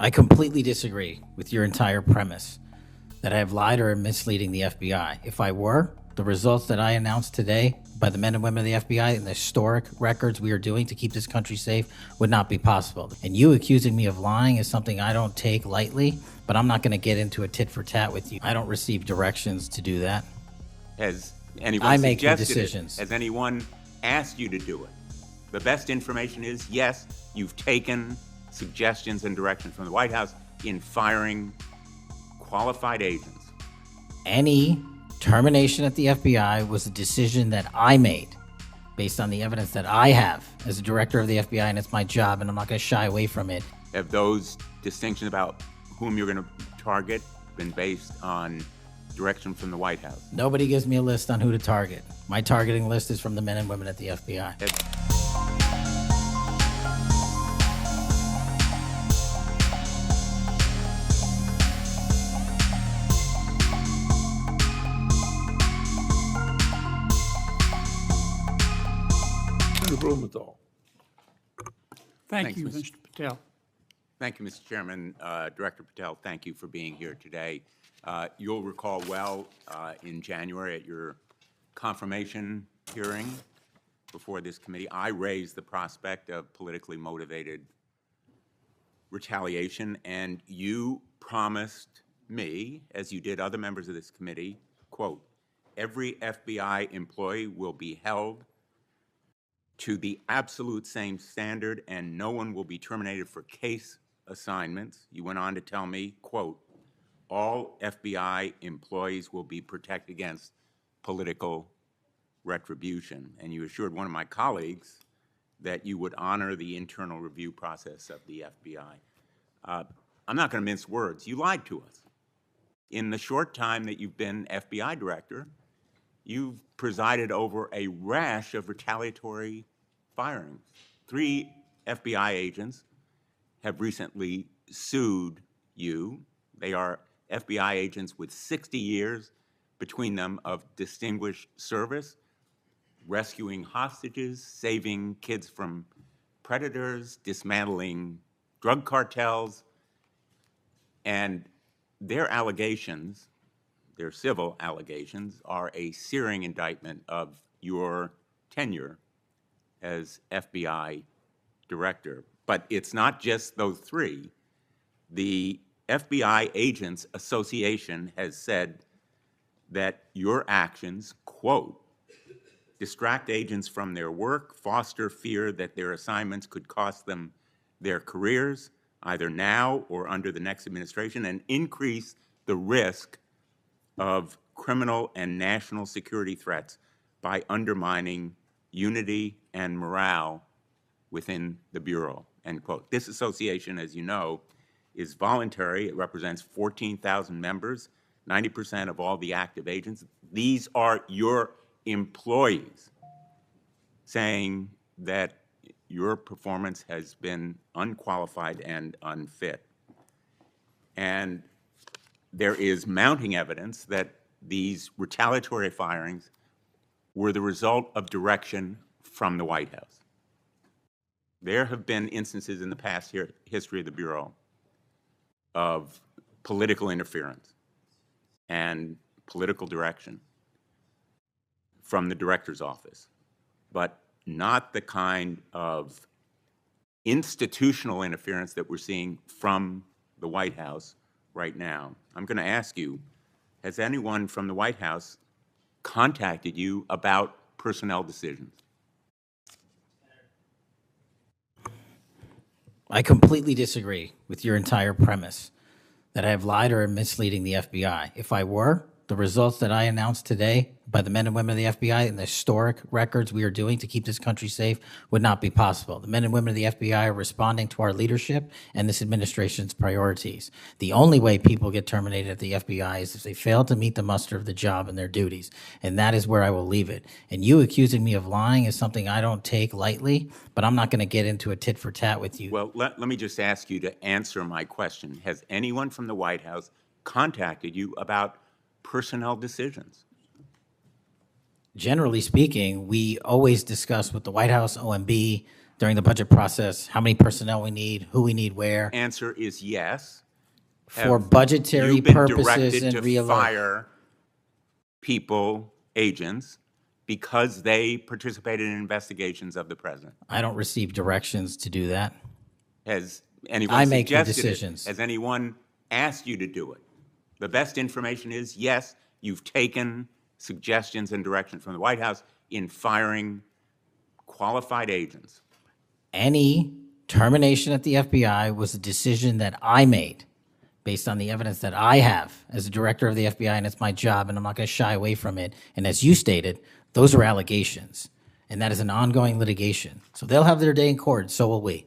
I completely disagree with your entire premise that I have lied or am misleading the FBI. If I were, the results that I announced today by the men and women of the FBI and the historic records we are doing to keep this country safe would not be possible. And you accusing me of lying is something I don't take lightly, but I'm not going to get into a tit for tat with you. I don't receive directions to do that. Has anyone I make the suggested decisions. it? Has anyone asked you to do it? The best information is, yes, you've taken suggestions and direction from the White House in firing qualified agents. Any termination at the FBI was a decision that I made based on the evidence that I have as a director of the FBI, and it's my job, and I'm not going to shy away from it. Have those distinctions about whom you're going to target been based on direction from the White House? Nobody gives me a list on who to target. My targeting list is from the men and women at the FBI. Sen Blumenthal. Thank Thanks, you, Mr. Mr. Patel. Thank you, Mr. Chairman. Director Patel, thank you for being here today. You'll recall well in January at your confirmation hearing before this committee, I raised the prospect of politically motivated retaliation, and you promised me, as you did other members of this committee, quote, every FBI employee will be held to the absolute same standard and no one will be terminated for case assignments. You went on to tell me, quote, all FBI employees will be protected against political retribution. And you assured one of my colleagues that you would honor the internal review process of the FBI. I'm not going to mince words. You lied to us. In the short time that you've been FBI director, you've presided over a rash of retaliatory firings. 3 FBI agents have recently sued you. They are FBI agents with 60 years between them of distinguished service, rescuing hostages, saving kids from predators, dismantling drug cartels, and their allegations, their civil allegations, are a searing indictment of your tenure as FBI director. But it's not just those 3. The FBI Agents Association has said that your actions, quote, distract agents from their work, foster fear that their assignments could cost them their careers, either now or under the next administration, and increase the risk of criminal and national security threats by undermining unity and morale within the Bureau, end quote. This association, as you know, is voluntary. It represents 14,000 members, 90% of all the active agents. These are your employees saying that your performance has been unqualified and unfit. And there is mounting evidence that these retaliatory firings were the result of direction from the White House. There have been instances in the past history of the Bureau of political interference and political direction from the director's office, but not the kind of institutional interference that we're seeing from the White House right now. I'm going to ask you, has anyone from the White House contacted you about personnel decisions? I completely disagree with your entire premise that I have lied or am misleading the FBI. If I were, the results that I announced today by the men and women of the FBI and the historic records we are doing to keep this country safe would not be possible. The men and women of the FBI are responding to our leadership and this administration's priorities. The only way people get terminated at the FBI is if they fail to meet the muster of the job and their duties, and that is where I will leave it. And you accusing me of lying is something I don't take lightly, but I'm not going to get into a tit for tat with you. Well, let me just ask you to answer my question. Has anyone from the White House contacted you about personnel decisions? Generally speaking, we always discuss with the White House, OMB, during the budget process, how many personnel we need, who we need where, Answer is yes. for Have budgetary you been purposes directed and to real fire people, agents, because they participated in investigations of the president? I don't receive directions to do that. Has anyone I make the suggested it? decisions. Has anyone asked you to do it? The best information is, yes, you've taken suggestions and direction from the White House in firing qualified agents. Any termination at the FBI was a decision that I made based on the evidence that I have as a director of the FBI, and it's my job, and I'm not going to shy away from it. And as you stated, those are allegations, and that is an ongoing litigation. So they'll have their day in court, so will we.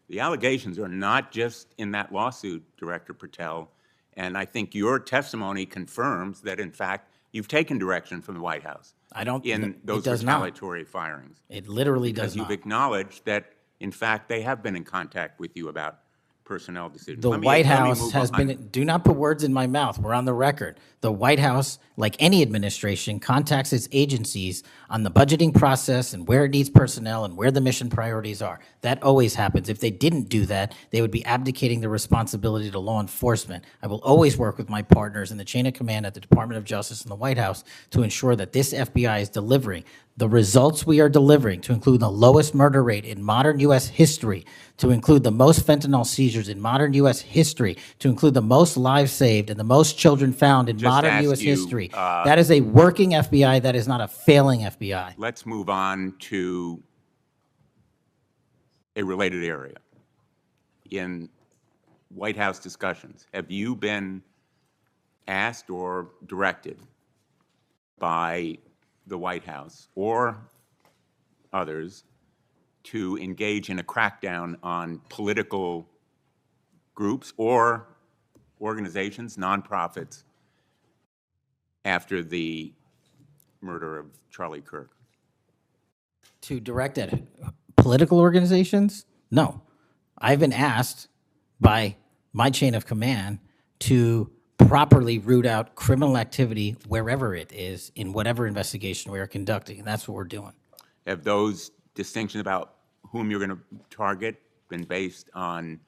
The allegations are not just in that lawsuit, Director Patel, and I think your testimony confirms that, in fact, you've taken direction from the White House I don't. in those it does not. retaliatory firings. It literally does Because you've not. acknowledged that, in fact, they have been in contact with you about personnel decisions. The Let me White move House has on. been, do not put words in my mouth. We're on the record. The White House, like any administration, contacts its agencies on the budgeting process and where it needs personnel and where the mission priorities are. That always happens. If they didn't do that, they would be abdicating the responsibility to law enforcement. I will always work with my partners in the chain of command at the Department of Justice and the White House to ensure that this FBI is delivering the results we are delivering, to include the lowest murder rate in modern U.S. history, to include the most fentanyl seizures in modern U.S. history, to include the most lives saved and the most children found in modern ask U.S. you, history. That is a working FBI. That is not a failing FBI. Let's move on to a related area. In White House discussions, have you been asked or directed by the White House or others to engage in a crackdown on political groups or organizations, nonprofits, after the murder of Charlie Kirk? To direct at political organizations? No. I've been asked by my chain of command to properly root out criminal activity wherever it is in whatever investigation we are conducting, and that's what we're doing. Have those distinctions about whom you're going to target been based on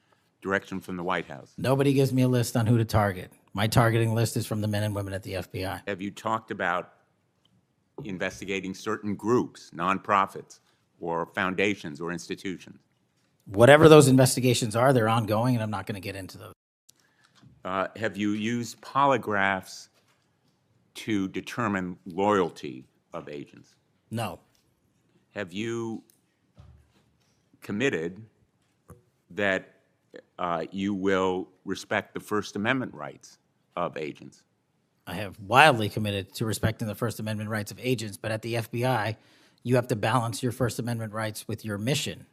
direction from the White House? Nobody gives me a list on who to target. My targeting list is from the men and women at the FBI. Have you talked about investigating certain groups, nonprofits, or foundations or institutions? Whatever those investigations are, they're ongoing, and I'm not going to get into those. Have you used polygraphs to determine loyalty of agents? No. Have you committed that you will respect the First Amendment rights of agents? I have wildly committed to respecting the First Amendment rights of agents, but at the FBI, you have to balance your First Amendment rights with your mission.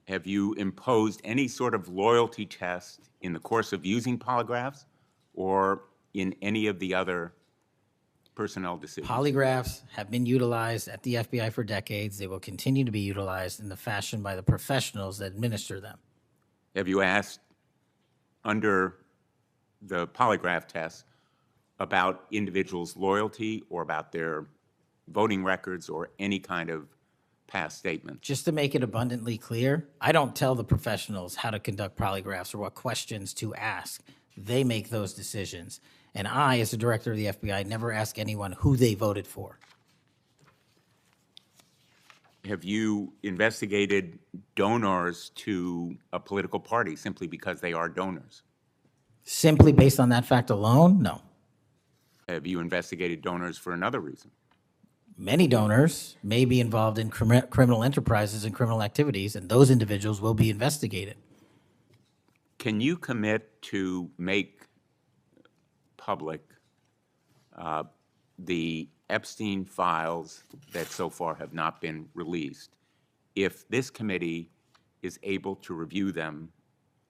Have you imposed any sort of loyalty test in the course of using polygraphs or in any of the other personnel decisions? Polygraphs have been utilized at the FBI for decades. They will continue to be utilized in the fashion by the professionals that administer them. Have you asked under the polygraph test about individuals' loyalty or about their voting records or any kind of past statements? Just to make it abundantly clear, I don't tell the professionals how to conduct polygraphs or what questions to ask. They make those decisions. And I, as the director of the FBI, never ask anyone who they voted for. Have you investigated donors to a political party simply because they are donors? Simply based on that fact alone, no. Have you investigated donors for another reason? Many donors may be involved in criminal enterprises and criminal activities, and those individuals will be investigated. Can you commit to make public the Epstein files that so far have not been released if this committee is able to review them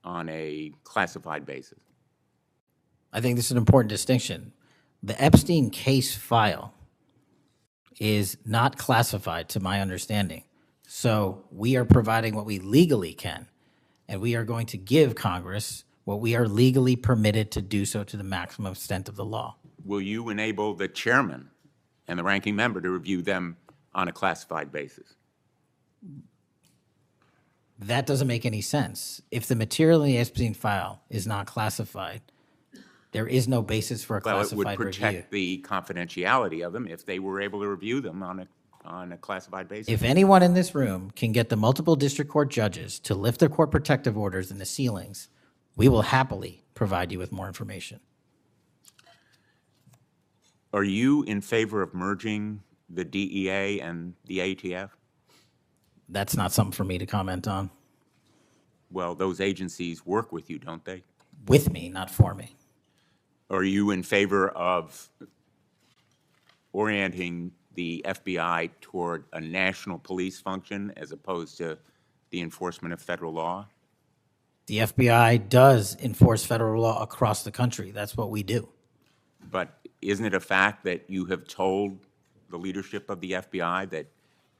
on a classified basis? I think this is an important distinction. The Epstein case file is not classified to my understanding. So we are providing what we legally can, and we are going to give Congress what we are legally permitted to do so to the maximum extent of the law. Will you enable the chairman and the ranking member to review them on a classified basis? That doesn't make any sense. If the material in the Epstein file is not classified, there is no basis for a Well, it would classified review. protect the confidentiality of them if they were able to review them on a classified basis. If anyone in this room can get the multiple district court judges to lift their court protective orders in the ceilings, we will happily provide you with more information. Are you in favor of merging the DEA and the ATF? That's not something for me to comment on. Well, those agencies work with you, don't they? With me, not for me. Are you in favor of orienting the FBI toward a national police function as opposed to the enforcement of federal law? The FBI does enforce federal law across the country. That's what we do. But isn't it a fact that you have told the leadership of the FBI that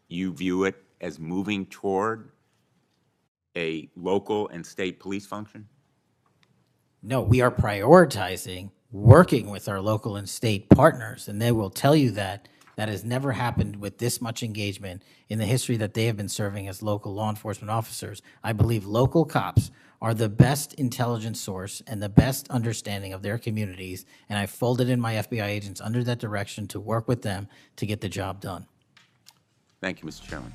you view it as moving toward a local and state police function? No, we are prioritizing working with our local and state partners, and they will tell you that that has never happened with this much engagement in the history that they have been serving as local law enforcement officers. I believe local cops are the best intelligence source and the best understanding of their communities, and I folded in my FBI agents under that direction to work with them to get the job done. Thank you, Mr. Chairman.